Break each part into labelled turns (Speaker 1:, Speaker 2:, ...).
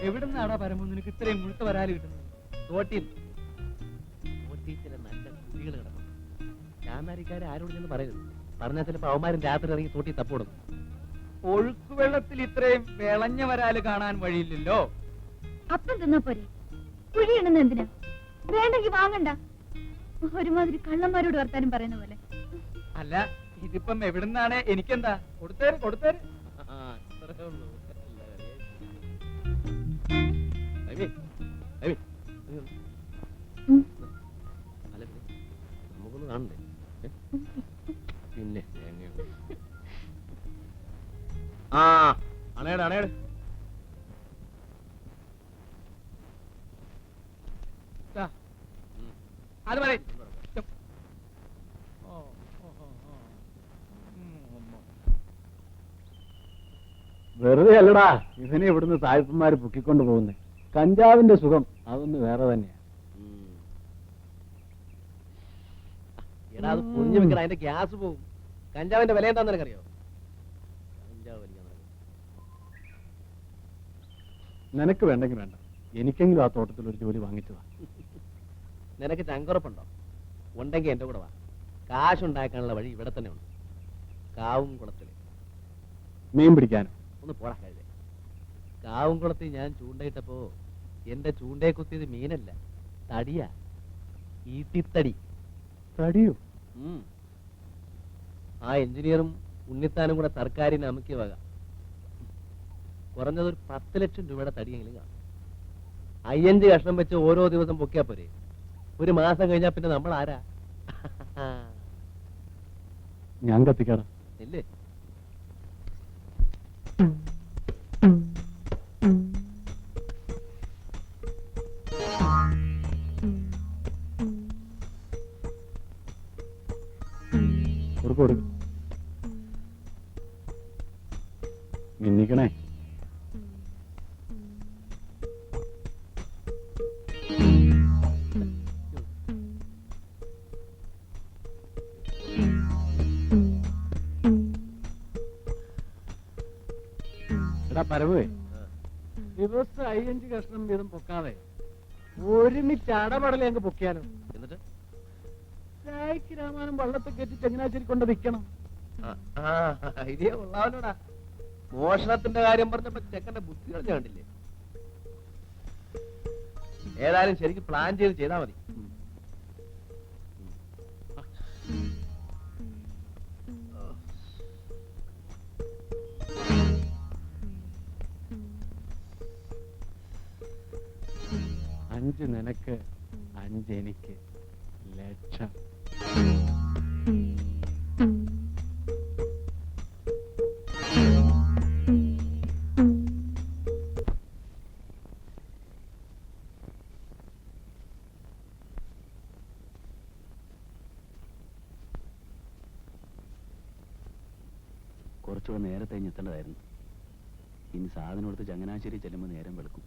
Speaker 1: എവിടുന്നാടാ പരമു നിനക്ക് ഇത്രയും മുഴുത്ത വരാല് കിട്ടുന്നത്?
Speaker 2: തോട്ടിൽ ചില നല്ല കുട്ടികൾ കിടക്കും. ചാന്നാരിക്കാരെ ആരോട് ചെന്ന് പറയരുത്. പറഞ്ഞാൽ ചിലപ്പോ അവന്മാരും രാത്രി ഇറങ്ങി തോട്ടി തപ്പോടുന്നു.
Speaker 1: ഒഴുക്കുവെള്ളത്തിൽ ഇത്രയും വിളഞ്ഞ വരാല് കാണാൻ വഴിയില്ലല്ലോ.
Speaker 3: അപ്പം തിന്നാ പോരെ, കുഴിയണെന്ന് എന്തിനാ? വേണ്ടെങ്കി വാങ്ങണ്ട. ഒരുമാതിരി കള്ളന്മാരോട് വർത്താനം പറയുന്ന പോലെ.
Speaker 1: അല്ല, ഇതിപ്പം എവിടുന്നാണ്? എനിക്കെന്താ? കൊടുത്തേര് കൊടുത്തേര്.
Speaker 2: നമുക്കൊന്ന് കാണണ്ടേ? പിന്നെ ആ അണേട് അണേട്.
Speaker 1: അത് പറയും.
Speaker 4: വെറുതെ അല്ലടാ ഇവനെ ഇവിടുന്ന് സായിപ്പന്മാര് പൊക്കിക്കൊണ്ട് പോകുന്നേ. കഞ്ചാവിന്റെ സുഖം അതൊന്ന് വേറെ തന്നെയാ.
Speaker 2: എടാ അത് പൊളിഞ്ഞു വെക്കണം, അതിന്റെ ഗ്യാസ് പോകും. കഞ്ചാവിന്റെ വില എന്താന്ന് നിനക്കറിയോ? കഞ്ചാവ്
Speaker 4: നിനക്ക് വേണ്ടെങ്കിൽ വേണ്ട, എനിക്കെങ്കിലും ആ തോട്ടത്തിൽ ഒരു ജോലി വാങ്ങിച്ചതാ.
Speaker 2: നിനക്ക് ചങ്കുറപ്പുണ്ടോ? ഉണ്ടെങ്കിൽ എന്റെ കൂടെ വാ. കാശുണ്ടാക്കാനുള്ള വഴി ഇവിടെ തന്നെ ഉണ്ട്. കാവും കുളത്തില്
Speaker 4: മീൻ പിടിക്കാനും.
Speaker 2: ഒന്ന് പോടാ കഴുതേ. കാവും കുളത്തിൽ ഞാൻ ചൂണ്ടയിട്ടപ്പോ എന്റെ ചൂണ്ടയെ കുത്തിയത് മീനല്ല, തടിയാ. ഈട്ടിത്തടി.
Speaker 4: തടിയോ?
Speaker 2: ആ എഞ്ചിനീയറും ഉണ്ണിത്താനും കൂടെ സർക്കാരിന് അമുക്കിയ വക. കുറഞ്ഞതൊരു 10 ലക്ഷം രൂപയുടെ തടിയെങ്കിലും കാണും. 5 കഷ്ണം വെച്ച് ഓരോ ദിവസം പൊക്കിയാ പോരെ. ഒരു മാസം കഴിഞ്ഞാ പിന്നെ നമ്മൾ ആരാ?
Speaker 4: ഞാൻ കത്തിക്കാടാ.
Speaker 2: ഇല്ലേ?
Speaker 4: കൊടുക്കും മിന്നിക്കണേ. എടാ പരമേ, ദിവസം 5 കഷ്ണം വീതം പൊക്കാതെ ഒരുമിച്ച് അടപടലെ അങ്ങ് പൊക്കിയാലോ?
Speaker 2: എന്നിട്ട്
Speaker 4: ചായക്ക് രാമാനം വള്ളത്തെ കയറ്റി ചങ്ങനാശ്ശേരി കൊണ്ട് നിൽക്കണം.
Speaker 2: ഐഡിയ കൊള്ളാവല്ലോടാ. മോഷണത്തിന്റെ കാര്യം പറഞ്ഞപ്പോ ചെക്കന്റെ ബുദ്ധി കളഞ്ഞ കണ്ടില്ലേ? ഏതായാലും ശരിക്കും പ്ലാൻ ചെയ്താ മതി.
Speaker 4: അഞ്ച് നിനക്ക് 5 എനിക്ക് ലക്ഷം.
Speaker 5: കുറച്ചുകൂടെ നേരത്തെ എത്തേണ്ടതായിരുന്നു. ഇനി സാധനം എടുത്ത് ചങ്ങനാശ്ശേരി ചെല്ലുമ്പോൾ നേരം വെളുക്കും.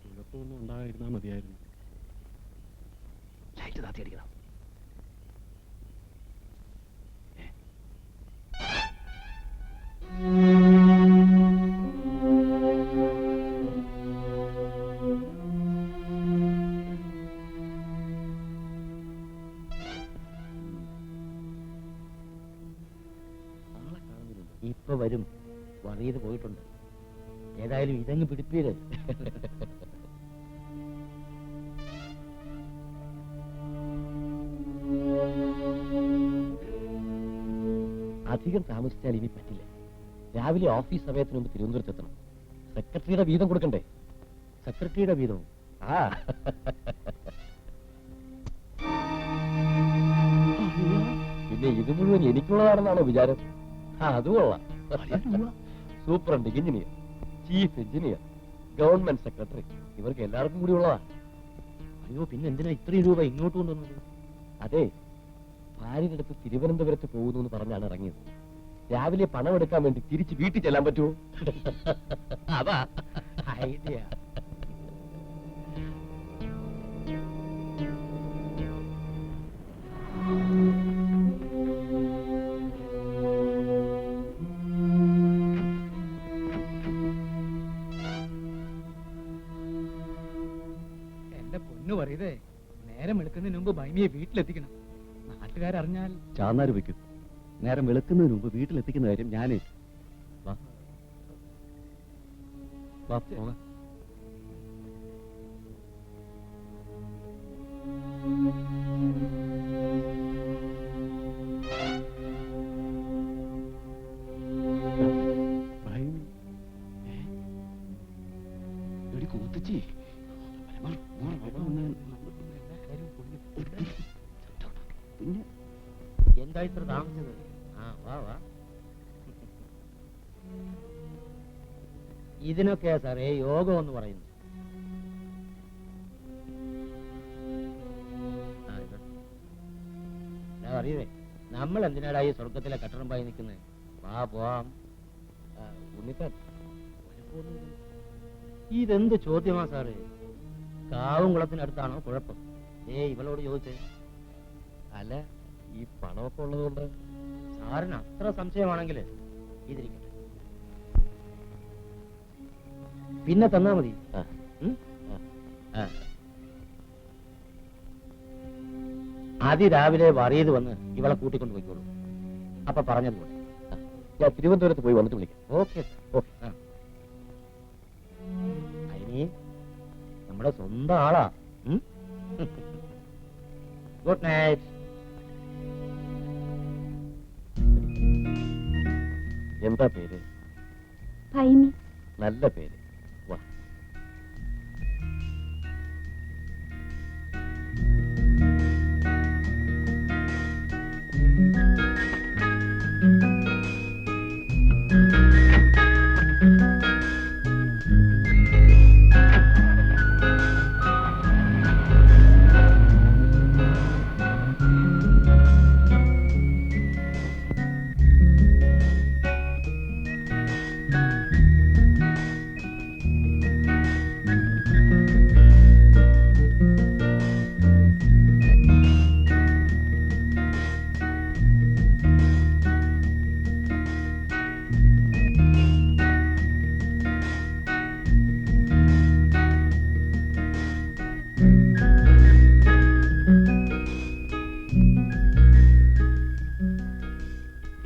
Speaker 4: കുഴപ്പമൊന്നും ഉണ്ടായിരുന്നാ മതിയായിരുന്നു.
Speaker 5: ലൈറ്റ് താത്തി അടിക്കണം.
Speaker 2: ഇപ്പൊ വരും. വറിയത് പോയിട്ടുണ്ട്. ഏതായാലും ഇതങ്ങ് പിടിപ്പീര്. അധികം താമസിച്ചാൽ ഇനി പറ്റില്ല. രാവിലെ ഓഫീസ് സമയത്തിന് മുമ്പ് തിരുവനന്തപുരത്ത് എത്തണം. സെക്രട്ടറിയുടെ വീതം കൊടുക്കണ്ടേ? സെക്രട്ടറിയുടെ വീതവും പിന്നെ ഇത് മുഴുവൻ എനിക്കുള്ളതാണെന്നാണോ വിചാരം? അത് കൊള്ളാം. Superintendent engineer, chief engineer, government secretary, ഇവർക്ക് എല്ലാവർക്കും കൂടി ഉള്ളതാ. അയ്യോ, പിന്നെ എന്തിനാ ഇത്രയും രൂപ ഇങ്ങോട്ട് കൊണ്ടുവന്നത്? അതെ, ഭാര്യയുടെ അടുത്ത് തിരുവനന്തപുരത്ത് പോകുന്നു എന്ന് പറഞ്ഞാണ് ഇറങ്ങിയത്. രാവിലെ പണം എടുക്കാൻ വേണ്ടി തിരിച്ച് വീട്ടിൽ ചെല്ലാൻ പറ്റുമോ? അതാ ഐഡിയ.
Speaker 1: ഫരീദേ, നേരം വെളുക്കുന്നതിന് മുമ്പ് ബൈമിയെ വീട്ടിലെത്തിക്കണം. നാട്ടുകാരറിഞ്ഞാൽ
Speaker 5: ചാന്നാര് വെക്കും. നേരം വെളുക്കുന്നതിന് മുമ്പ് വീട്ടിലെത്തിക്കുന്ന കാര്യം ഞാനേ. വാ വാ പോകാം. കൂത്തിച്ചി പിന്നെ
Speaker 2: എന്താ ഇത്ര താമസിച്ചത്? ആ വാ വാ. ഇതിനൊക്കെയാ സാറേ യോഗം എന്ന് പറയുന്നു. അറിയേ, നമ്മൾ എന്തിനാടാ ഈ സ്വർഗത്തിലെ കട്ടറമ്പായി നിൽക്കുന്നത്? വാ പോവാം. ഉണ്ണിപ്പൻ, ഇതെന്ത് ചോദ്യമാ സാറേ? കാവും കുളത്തിനടുത്താണോ കുഴപ്പം? ഇവളോട് ചോദിച്ചേ. അല്ല, ഈ പണമൊക്കെ ഉള്ളതുകൊണ്ട് സാറിന് അത്ര സംശയമാണെങ്കിൽ ഇതിരിക്കട്ടെ, പിന്നെ തന്നാ മതി. അതിരാവിലെ വറിയത് വന്ന് ഇവളെ കൂട്ടിക്കൊണ്ട് പോയിക്കോളൂ. അപ്പൊ പറഞ്ഞതുപോലെ ഞാൻ തിരുവനന്തപുരത്ത് പോയി വന്നിട്ട് വിളിക്കാം. Okay okay. അതിന് നമ്മുടെ സ്വന്തം ആളാ. Good night. എന്താ പേര്?
Speaker 3: ഭൈമി.
Speaker 2: നല്ല പേര്. വാ.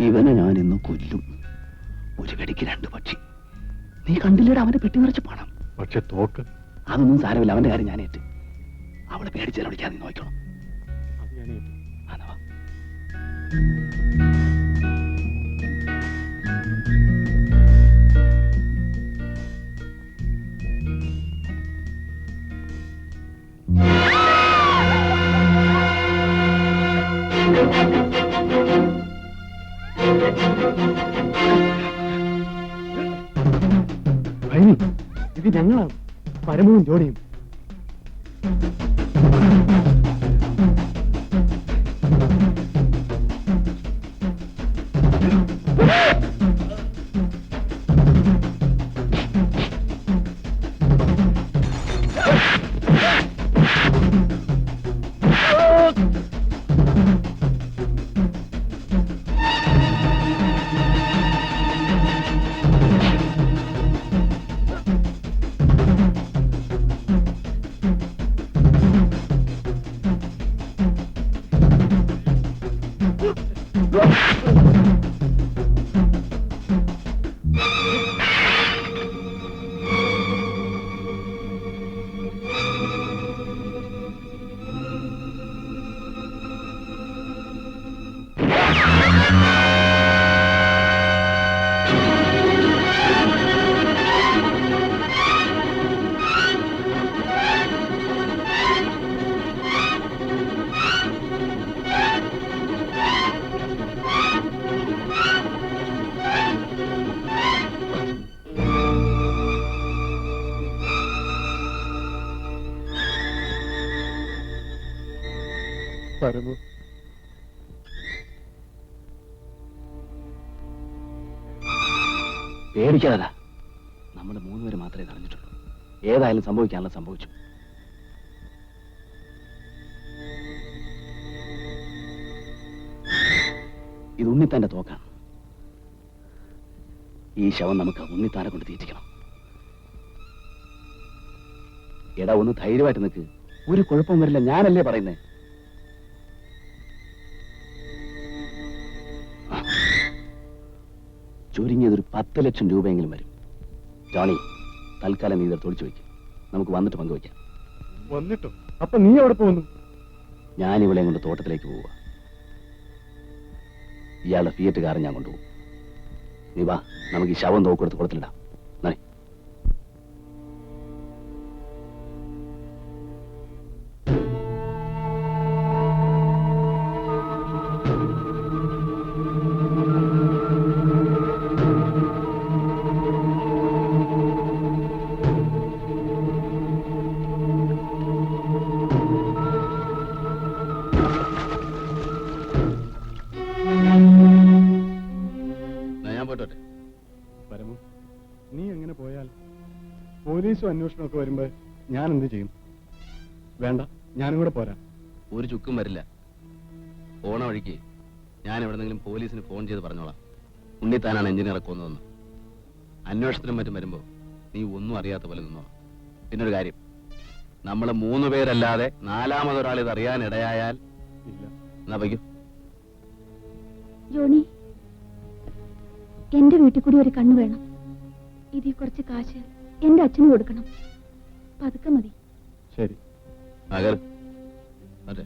Speaker 5: ഇവനെ ഞാൻ ഇന്ന് കൊല്ലും. ഒരു കടിക്ക് രണ്ട് പക്ഷി. നീ കണ്ടില്ലേടാ അവന്റെ പെട്ടി നിറച്ച് പണം?
Speaker 4: പക്ഷെ തോക്ക്
Speaker 5: അതൊന്നും സാരമില്ല, അവന്റെ കാര്യം ഞാനേറ്റ്. അവളെ പേടിച്ചാൽ വിളിക്കാൻ നീ നോക്കണം.
Speaker 4: ഇത് ഞങ്ങളാണ്, പരമവും ജോണിയും.
Speaker 2: പരമു,
Speaker 5: പേടിക്കാതാ. നമ്മൾ മൂന്നുപേര് മാത്രമേ അറിഞ്ഞിട്ടുള്ളൂ. ഏതായാലും സംഭവിക്കാനുള്ള സംഭവിച്ചു. ഇത് ഉണ്ണിത്താന്റെ തോക്കാണ്. ഈ ശവം നമുക്ക് ഉണ്ണിത്താനെ കൊണ്ട് തീറ്റിക്കണം. എടാ, ഒന്ന് ധൈര്യമായിട്ട് നിൽക്ക്. ഒരു കുഴപ്പം വരില്ല, ഞാനല്ലേ പറയുന്നേ. ചുരുങ്ങിയത് ഒരു 10 ലക്ഷം രൂപയെങ്കിലും വരും. ജോണി, തൽക്കാലം നീ ഇതെടുത്ത് ഒളിച്ചു വയ്ക്കും. നമുക്ക് വന്നിട്ട് പങ്കുവയ്ക്കാം.
Speaker 4: വന്നിട്ടോ? അപ്പൊ നീ എവിടെ പോകുന്നു?
Speaker 5: ഞാൻ ഇവളെ കൊണ്ട് തോട്ടത്തിലേക്ക് പോവുക. ഇയാളുടെ ഫിയറ്റ് കാറ് ഞാൻ കൊണ്ടുപോകും. നീ വാ, നമുക്ക് ഈ ശവം തോക്കെടുത്ത് കുളത്തിലിടാം. നേ. ഞാൻ പോയിട്ടോട്ടെ.
Speaker 4: പരമു, നീ എങ്ങനെ പോയാൽ പോലീസും അന്വേഷണവും ഒക്കെ വരുമ്പോ ഞാൻ എന്ത് ചെയ്യും? വേണ്ട, ഞാനും കൂടെ പോരാ.
Speaker 5: ഒരു ചുക്കും വരില്ല. പോണ വഴിക്ക് ഞാൻ എവിടെന്നെങ്കിലും പോലീസിന് ഫോൺ ചെയ്ത് പറഞ്ഞോളാം, ഉണ്ണിത്താനാണ് എഞ്ചിനീയറെ കൊന്നതെന്ന്. അന്വേഷണത്തിനും മറ്റും വരുമ്പോ നീ ഒന്നും അറിയാത്ത പോലെ നിന്നോ. പിന്നൊരു കാര്യം, നമ്മൾ 3 പേരല്ലാതെ 4മതൊരാൾ ഇത് അറിയാൻ ഇടയായാൽ
Speaker 4: ഇല്ല.
Speaker 5: എന്നാ വയ്ക്കും.
Speaker 3: ജോണി, എന്റെ വീട്ടിൽ കൂടി ഒരു കണ്ണ് വേണം. ഇതിൽ കുറച്ച് കാശ് എന്റെ അച്ഛന് കൊടുക്കണം. പതുക്കെ മതി.
Speaker 4: ശരി.
Speaker 5: അകർ അതെ.